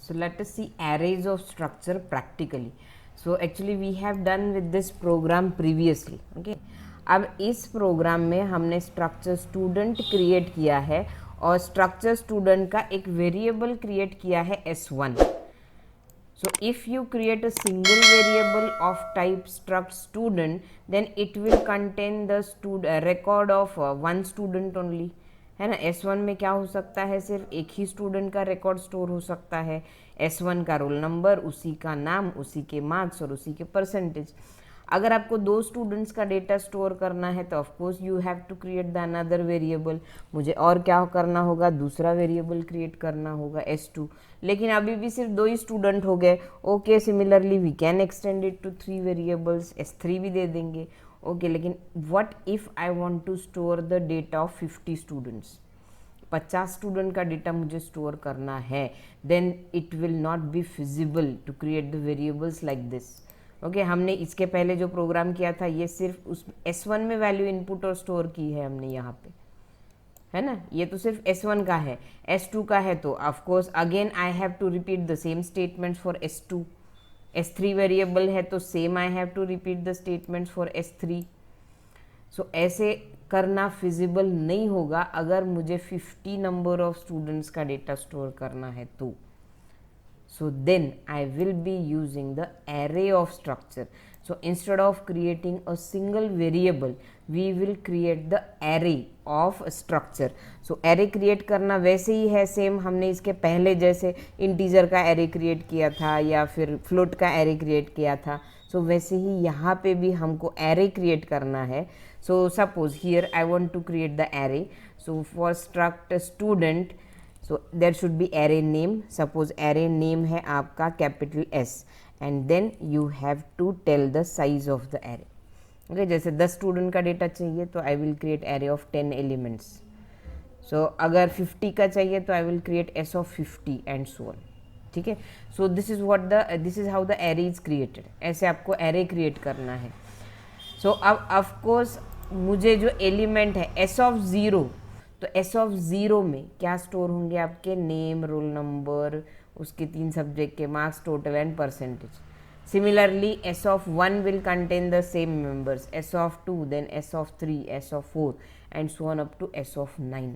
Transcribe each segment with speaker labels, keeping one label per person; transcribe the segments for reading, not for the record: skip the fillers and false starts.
Speaker 1: So let us see arrays of structure practically. So actually we have done with this program previously. Okay, अब इस programme में हमने structure student create किया है और structure student का एक वेरिएबल क्रिएट किया है s1. So if you create a single variable of type struct student, then it will contain the record of one student only. है ना. S1 में क्या हो सकता है, सिर्फ एक ही स्टूडेंट का रिकॉर्ड स्टोर हो सकता है. S1 का रोल नंबर, उसी का नाम, उसी के मार्क्स और उसी के परसेंटेज. अगर आपको दो स्टूडेंट्स का डेटा स्टोर करना है तो of course you have to create the another variable. मुझे और क्या करना होगा, दूसरा वेरिएबल क्रिएट करना होगा S2. लेकिन अभी भी सिर्फ दो ही स्टूडेंट हो गए. Okay, similarly we can extend it to 3 variables, S3 भी दे देंगे. ओके, लेकिन what if I want to store the data of 50 students, 50 student का डेटा मुझे स्टोर करना है, then it will not be feasible to create the variables like this. Okay, हमने इसके पहले जो प्रोग्राम किया था ये सिर्फ उस S1 में वैल्यू इनपुट और स्टोर की है हमने यहाँ पे, है ना. ये तो सिर्फ S1 का है. S2 का है तो of course again I have to repeat the same statements for S2. S3 variable है तो same I have to repeat the statements for S3. So ऐसे करना फिजिबल नहीं होगा अगर मुझे 50 नंबर ऑफ स्टूडेंट्स का डेटा स्टोर करना है तो. So then I will be using the array of structure. So instead of creating a single variable, we will create the array of structure. So array create करना वैसे ही है same हमने इसके पहले जैसे इंटीजर का array create किया था या फिर float का array create किया था. So वैसे ही यहाँ पे भी हमको array create करना है. So suppose here I want to create the array. So for struct student, so there should be array name. Suppose array name है आपका capital S and then you have to tell the size of the array. Okay, जैसे 10 student का data चाहिए तो I will create array of 10 elements. So अगर 50 का चाहिए तो I will create S of 50 and so on. ठीक है. So this is how the array is created. ऐसे आपको array create करना है. So अब of course मुझे जो एलिमेंट है S of 0, तो S of 0 में क्या स्टोर होंगे आपके नेम, रोल नंबर, उसके 3 सब्जेक्ट के marks, total and percentage. Similarly S of 1 will contain the same members, S of 2, then S of 3, S of 4 and so on up to S of 9.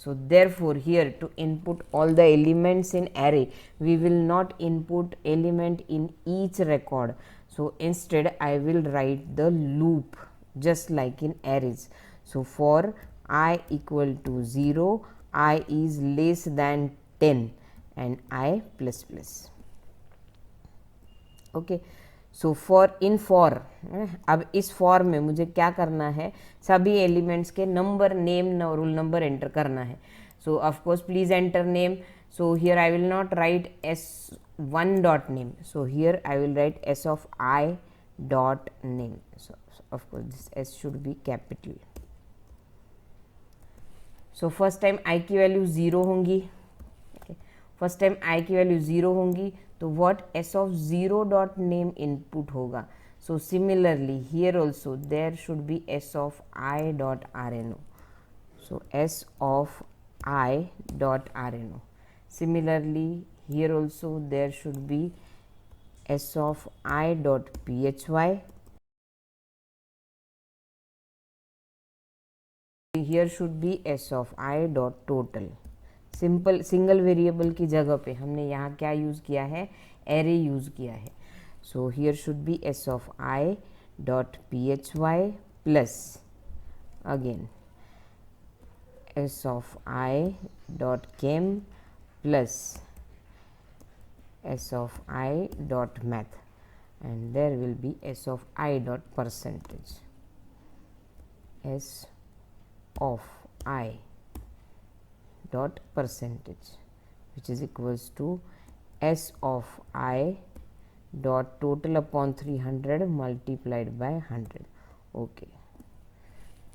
Speaker 1: So therefore here to input all the elements in array, we will not input element in each record. So instead I will write the loop just like in arrays. So for I equal to 0, I is less than 10 and I plus plus. Okay, so for अब इस for में मुझे क्या करना है, सभी elements के number, name, roll number enter करना है. सो of course please enter name. So here I will not right S1 dot name. So here I will write S of I dot name. So of course this S should be capital. So first time I की value 0 होंगी. First time I की value 0 होंगी तो what S of 0 dot name input होगा. So similarly here also there should be S of I dot RNO. So S of I dot RNO. Similarly here also there should be S of I dot PHY. Here should be S of I dot total. Simple single variable की जगह पे हमने यहाँ क्या use किया है, array use किया है. So here should be S of I dot PHY plus again S of I dot chem plus S of I dot math and there will be S of I dot percentage. S of I dot percentage which is equals to S of I dot total upon 300 multiplied by 100. Okay,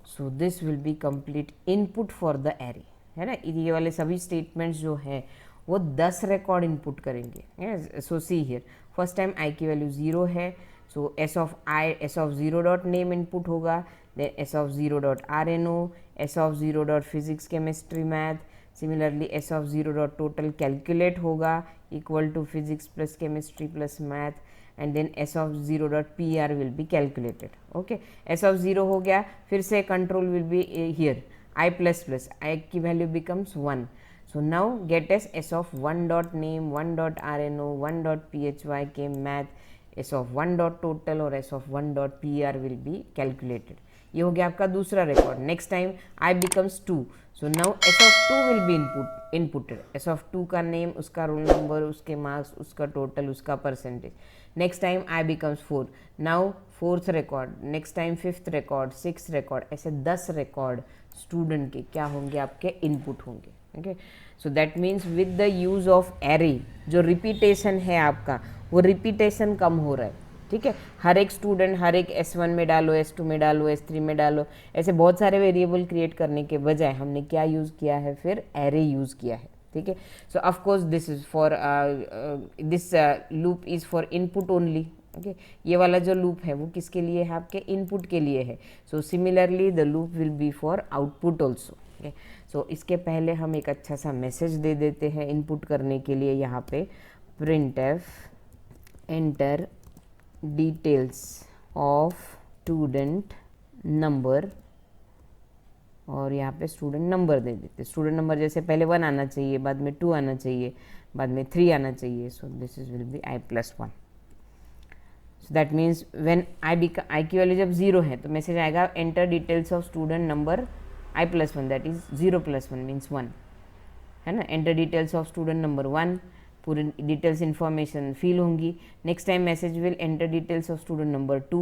Speaker 1: so this will be complete input for the array, है ना. ये वाले सभी statements जो हैं वो 10 record input करेंगे. So see here first time I की वैल्यू 0 है. So S of 0 dot name input होगा, then S of 0 dot RNO, S of 0 dot physics chemistry math. Similarly S of 0 dot total calculate होगा, equal to physics plus chemistry plus math, and then s of 0 dot pr will be calculated. Okay, s of 0 हो गया, फिर से control will be here, I plus plus, I की value becomes 1. So now get s of 1 dot name, 1 dot rno, 1 dot phyk math, s of 1 dot total और s of 1 dot pr will be calculated. ये हो गया आपका दूसरा record. Next time I becomes 2. So now s of 2 will be inputted. s of 2 का name, उसका roll number, उसके marks, उसका टोटल, उसका percentage. Next time I becomes 4. Now fourth record, next time fifth record, six record, ऐसे 10 record student के क्या होंगे, आपके इनपुट होंगे. Okay, so that means with the use of array जो रिपीटेशन है आपका, वो रिपीटेशन कम हो रहा है. ठीक है, हर एक स्टूडेंट हर एक S1 में डालो, S2 में डालो, S3 में डालो, ऐसे बहुत सारे वेरिएबल क्रिएट करने के बजाय हमने क्या यूज़ किया है, फिर एरे यूज़ किया है. ठीक है, सो of course this is for this loop is for input only. Okay, ये वाला जो लूप है वो किसके लिए है, आपके इनपुट के लिए है. So similarly the loop will be for output also. Okay, so इसके पहले हम एक अच्छा सा मैसेज दे देते हैं इनपुट करने के लिए. यहाँ पे printf enter details of student number, और यहाँ पे स्टूडेंट नंबर दे देते. स्टूडेंट नंबर जैसे पहले 1 आना चाहिए, बाद में 2 आना चाहिए, बाद में 3 आना चाहिए. So this is will be I plus 1. So that means when I की वैल्यू जब 0 है तो मैसेज आएगा enter details of student number I plus 1, that is 0 plus 1 means 1, है ना. Enter details of student number 1, पूरी डिटेल्स इन्फॉर्मेशन फिल होंगी. Next time message will enter details of student number 2,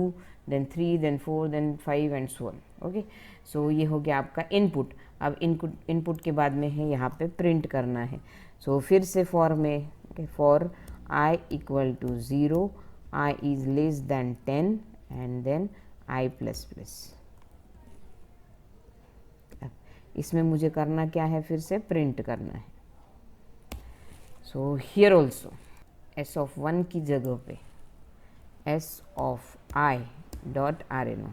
Speaker 1: then 3, then 4, then 5 and so on. Okay, सो ये हो गया आपका input. अब input के बाद में है यहाँ पे प्रिंट करना है. सो फिर से फॉर में, for I equal to 0, I is less than 10 and then I plus plus. इसमें मुझे करना क्या है, फिर से प्रिंट करना है. So here also s of 1 की जगह पे s of I dot rno.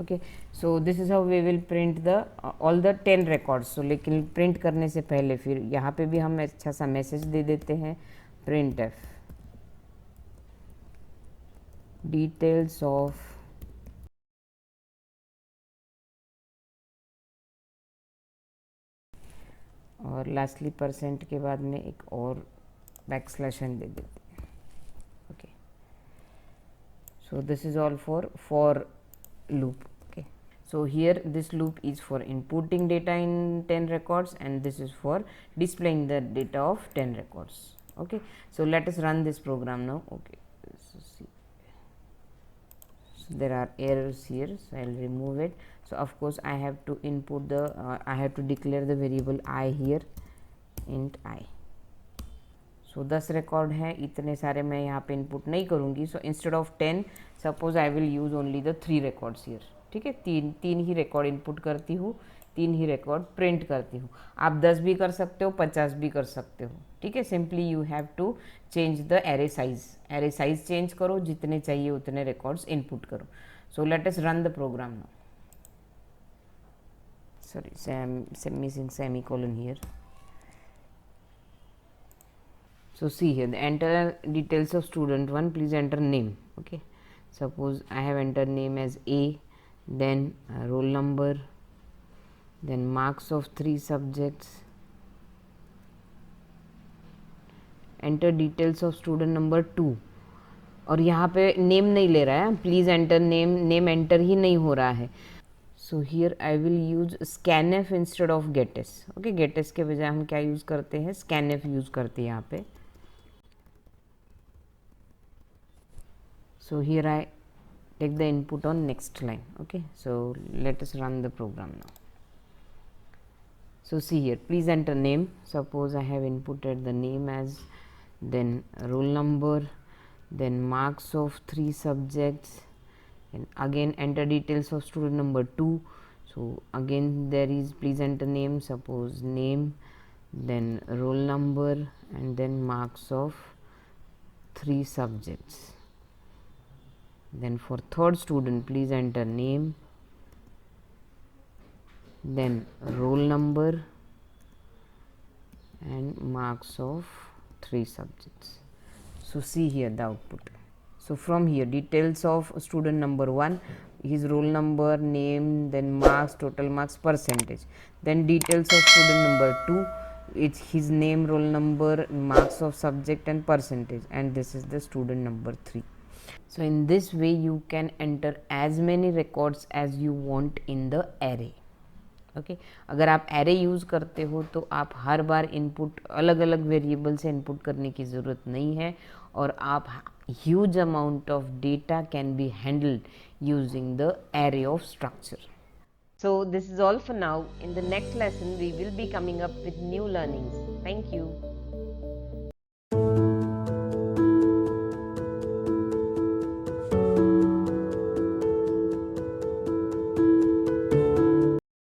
Speaker 1: Okay, so this is how we will print the all the 10 records. So लेकिन प्रिंट करने से पहले फिर यहाँ पे भी हम अच्छा सा मैसेज दे देते हैं, printf डिटेल्स ऑफ और लास्टली परसेंट के बाद में एक और बैकस्लैश n दे देते हैं. Okay, so this is all for loop. Okay, so here this loop is for inputting data in 10 records and this is for displaying the data of 10 records. Okay, so let us run this program now. Okay, so see, so there are errors here, so I'll remove it. So of course I have to input the I have to declare the variable I here, int I. So 10 record हैं, इतने सारे मैं यहाँ पे input नहीं करूँगी. So instead of 10 suppose I will use only the 3 records here. ठीक है, तीन ही रिकॉर्ड इनपुट करती हूँ, 3 ही रिकॉर्ड प्रिंट करती हूँ. आप 10 भी कर सकते हो, 50 भी कर सकते हो. ठीक है, simply you have to change the array size. Array size change करो, जितने चाहिए उतने रिकॉर्ड्स इनपुट करो. So let us run the program now. Sorry, missing semicolon here. So see here, the enter details of student 1, please enter name. Okay, suppose I have entered name as A, then roll number, then marks of 3 subjects. Enter details of student number 2, और यहाँ पे name नहीं ले रहा है, please enter name. Name enter ही नहीं हो रहा है. So here I will use scanf instead of gettys. Okay, gettys के बजाय हम क्या यूज़ करते हैं, scanf यूज़ करते हैं यहाँ पे. So here I take the input on next line. Okay, so let us run the program now. So see here, please enter name. Suppose I have inputted the name as, then roll number, then marks of 3 subjects, and again enter details of student number 2. So again there is please enter name, suppose name, then roll number, and then marks of 3 subjects. Then for third student, please enter name, then roll number and marks of 3 subjects. So see here the output. So from here, details of student number 1, his roll number, name, then marks, total marks, percentage. Then details of student number 2, it's his name, roll number, marks of subject and percentage, and this is the student number 3. So in this way you can enter as many records as you want in the array. Okay अगर आप array use करते हो तो आप हर बार input अलग अलग variable से input करने की ज़रूरत नहीं है और आप huge amount of data can be handled using the array of structure. So this is all for now. In the next lesson we will be coming up with new learnings. Thank you.